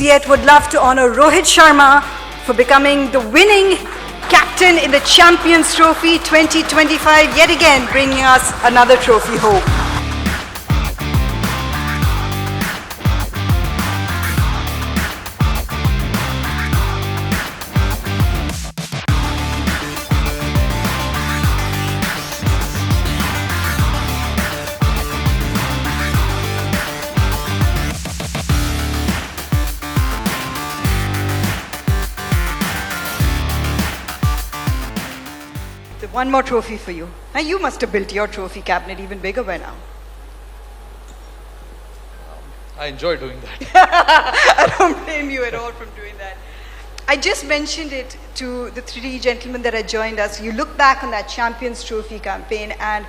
CEAT would love to honor Rohit Sharma for becoming the winning captain in the Champions Trophy 2025, yet again bringing us another trophy home. One more trophy for you. Now you must have built your trophy cabinet even bigger by now. I enjoy doing that. I don't blame you at all from doing that. I just mentioned it to the three gentlemen that had joined us. You look back on that Champions Trophy campaign, and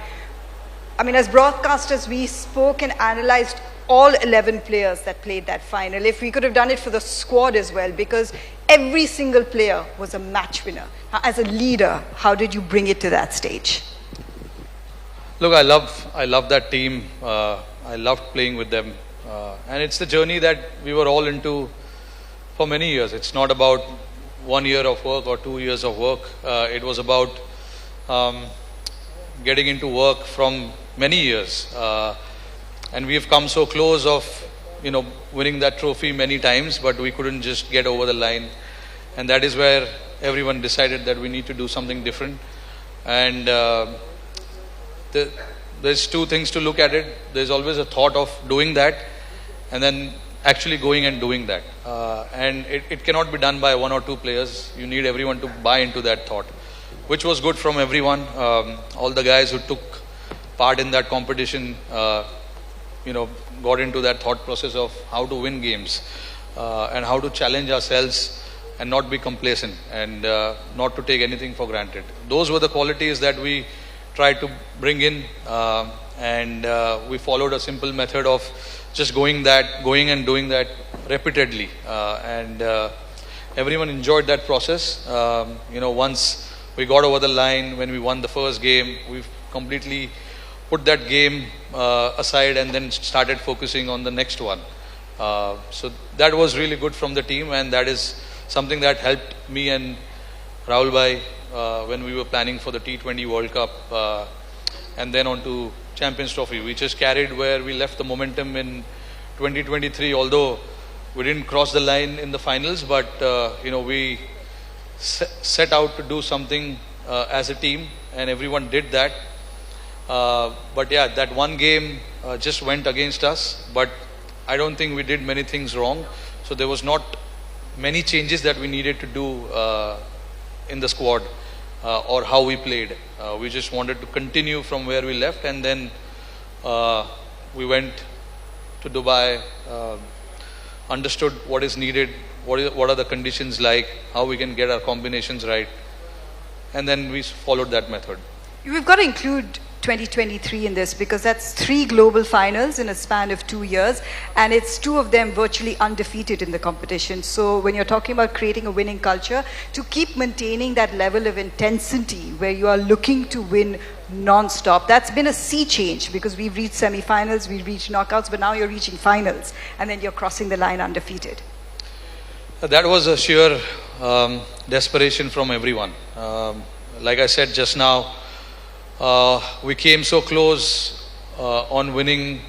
I mean, as broadcasters, we spoke and analyzed all 11 players that played that final. If we could have done it for the squad as well, because every single player was a match winner. Now, as a leader, how did you bring it to that stage? Look, I love that team. I loved playing with them. And it's the journey that we were all into for many years. It's not about 1 year of work or 2 years of work. It was about getting into work from many years. And we've come so close of, winning that trophy many times, but we couldn't just get over the line. And that is where everyone decided that we need to do something different. And there's two things to look at it. There's always a thought of doing that, and then actually going and doing that. And it cannot be done by one or two players. You need everyone to buy into that thought, which was good from everyone. All the guys who took part in that competition, got into that thought process of how to win games and how to challenge ourselves and not be complacent and not to take anything for granted. Those were the qualities that we tried to bring in, and we followed a simple method of just going and doing that repeatedly, and everyone enjoyed that process. Once we got over the line, when we won the first game, we've completely put that game aside and then started focusing on the next one. So that was really good from the team, and that is something that helped me and Rahul Bhai when we were planning for the T20 World Cup and then on to Champions Trophy. We just carried where we left the momentum in 2023, although we didn't cross the line in the finals, but we set out to do something as a team, and everyone did that. But yeah, that one game just went against us, but I don't think we did many things wrong. So there was not many changes that we needed to do in the squad or how we played. We just wanted to continue from where we left, and then we went to Dubai, understood what is needed, what are the conditions like, how we can get our combinations right, and then we followed that method. We've got to include 2023 in this, because that's 3 global finals in a span of 2 years, and it's 2 of them virtually undefeated in the competition. So when you're talking about creating a winning culture, to keep maintaining that level of intensity where you are looking to win non-stop, that's been a sea change, because we've reached semi-finals, we've reached knockouts, but now you're reaching finals, and then you're crossing the line undefeated. That was a sheer desperation from everyone. Like I said just now, we came so close on winning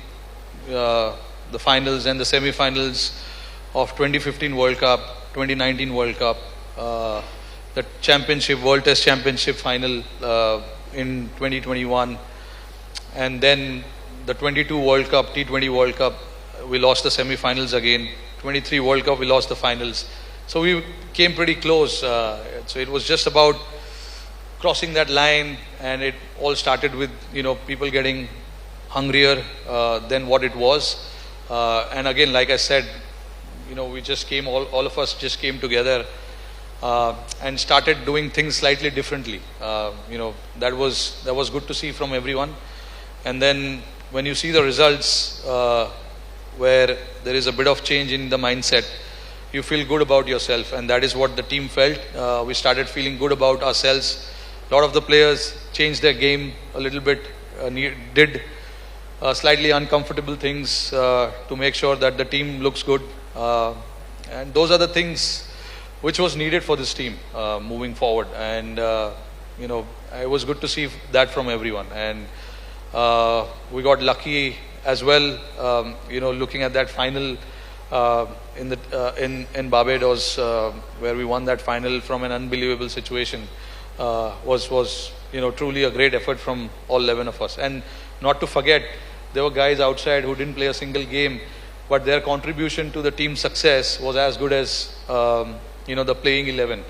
the finals and the semi-finals of 2015 World Cup, 2019 World Cup, the championship, World Test Championship final in 2021, and then the 22 World Cup, T20 World Cup, we lost the semi-finals again. 23 World Cup, we lost the finals. So we came pretty close. So it was just about crossing that line, and it all started with people getting hungrier than what it was, and again, like I said, we just came, all of us just came together and started doing things slightly differently. That was good to see from everyone. And then when you see the results where there is a bit of change in the mindset, you feel good about yourself, and that is what the team felt. We started feeling good about ourselves. A lot of the players changed their game a little bit, did slightly uncomfortable things to make sure that the team looks good. And those are the things which was needed for this team moving forward. And it was good to see that from everyone. And we got lucky as well. Looking at that final in Barbados, where we won that final from an unbelievable situation, was truly a great effort from all 11 of us. And not to forget, there were guys outside who didn't play a single game, but their contribution to the team's success was as good as the playing 11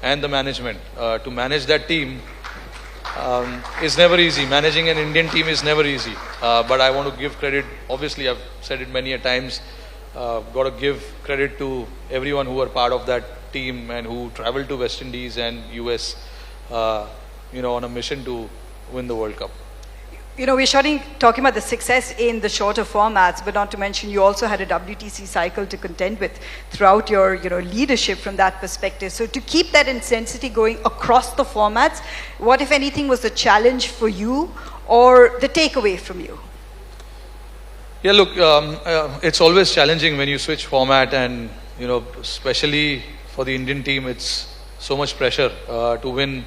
and the management. To manage that team is never easy. Managing an Indian team is never easy. But I want to give credit. Obviously, I've said it many a times. Got to give credit to everyone who were part of that team and who traveled to West Indies and US, on a mission to win the World Cup. We're talking about the success in the shorter formats, but not to mention you also had a WTC cycle to contend with throughout your leadership from that perspective. So to keep that intensity going across the formats, what, if anything, was the challenge for you or the takeaway from you? Yeah, look, it's always challenging when you switch format, and especially for the Indian team, it's so much pressure to win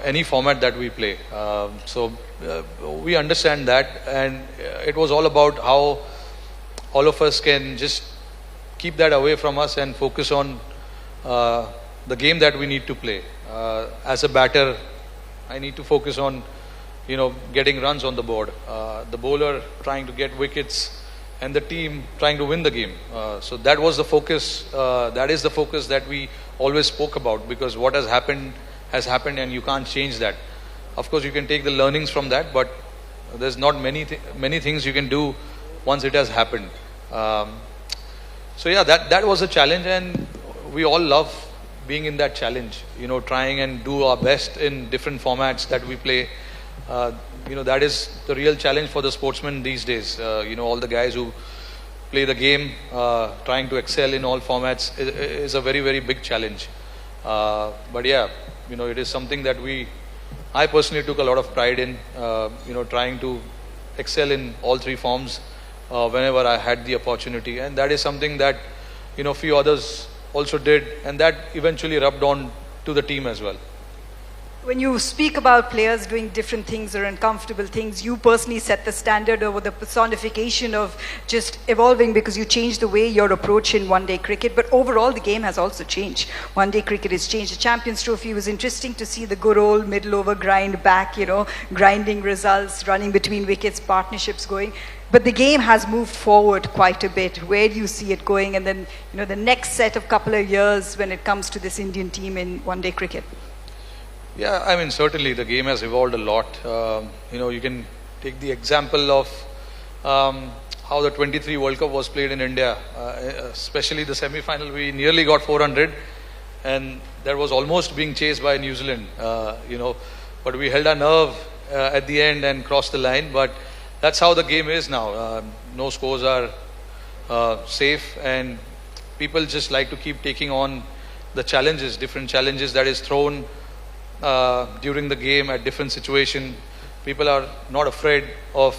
any format that we play. So we understand that, and it was all about how all of us can just keep that away from us and focus on the game that we need to play. As a batter, I need to focus on getting runs on the board, the bowler trying to get wickets, and the team trying to win the game. So that was the focus. That is the focus that we always spoke about, because what has happened, and you can't change that. Of course, you can take the learnings from that, but there's not many things you can do once it has happened. So yeah, that was a challenge, and we all love being in that challenge. Trying and do our best in different formats that we play. That is the real challenge for the sportsmen these days. All the guys who play the game, trying to excel in all formats is a very, very big challenge. But yeah, it is something that I personally took a lot of pride in, trying to excel in all three forms whenever I had the opportunity. And that is something that, few others also did, and that eventually rubbed on to the team as well. When you speak about players doing different things or uncomfortable things, you personally set the standard over the personification of just evolving, because you changed the way your approach in one-day cricket. But overall, the game has also changed. One-day cricket has changed. The Champions Trophy was interesting to see the good old middle-over grind back, grinding results, running between wickets, partnerships going. But the game has moved forward quite a bit. Where do you see it going? And then, the next set of couple of years when it comes to this Indian team in one-day cricket? Yeah, certainly the game has evolved a lot. You can take the example of how the 23 World Cup was played in India, especially the semi-final. We nearly got 400, and that was almost being chased by New Zealand, but we held our nerve at the end and crossed the line. But that's how the game is now. No scores are safe, and people just like to keep taking on the challenges, different challenges that is thrown during the game at different situation. People are not afraid of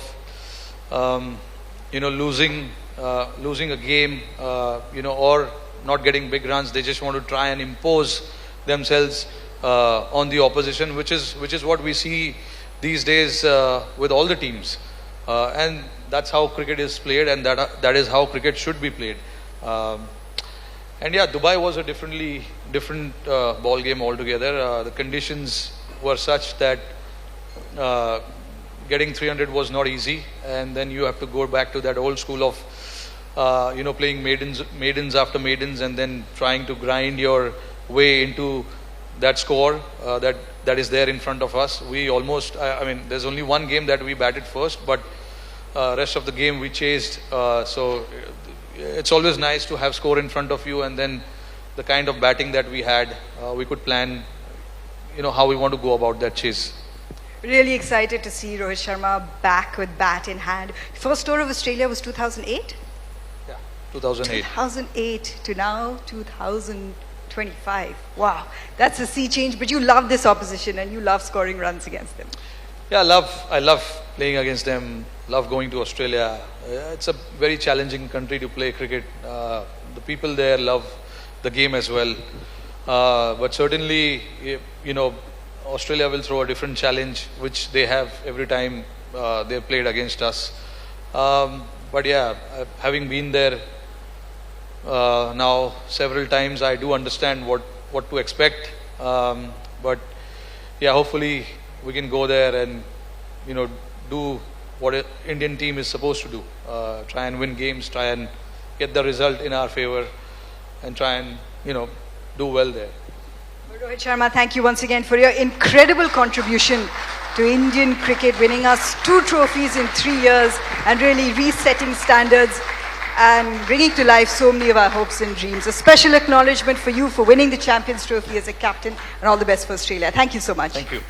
losing a game, or not getting big runs. They just want to try and impose themselves on the opposition, which is what we see these days with all the teams, and that's how cricket is played, and that is how cricket should be played. And yeah, Dubai was a different ball game altogether. The conditions were such that getting 300 was not easy, and then you have to go back to that old school of playing maidens after maidens, and then trying to grind your way into that score that is there in front of us. We almost, there's only one game that we batted first, but rest of the game we chased. So it's always nice to have score in front of you, and then the kind of batting that we had, we could plan, how we want to go about that chase. Really excited to see Rohit Sharma back with bat in hand. First tour of Australia was 2008? Yeah, 2008. 2008 to now 2025. Wow, that's a sea change. But you love this opposition, and you love scoring runs against them. Yeah, I love playing against them. Love going to Australia. It's a very challenging country to play cricket. the people there love the game as well. But certainly, Australia will throw a different challenge, which they have every time they've played against us. But yeah, having been there now several times, I do understand what to expect. But yeah, hopefully we can go there and do what an Indian team is supposed to do. Try and win games, try and get the result in our favor, and try and do well there. Rohit Sharma, thank you once again for your incredible contribution to Indian cricket, winning us 2 trophies in 3 years and really resetting standards and bringing to life so many of our hopes and dreams. A special acknowledgement for you for winning the Champions Trophy as a captain, and all the best for Australia. Thank you so much. Thank you.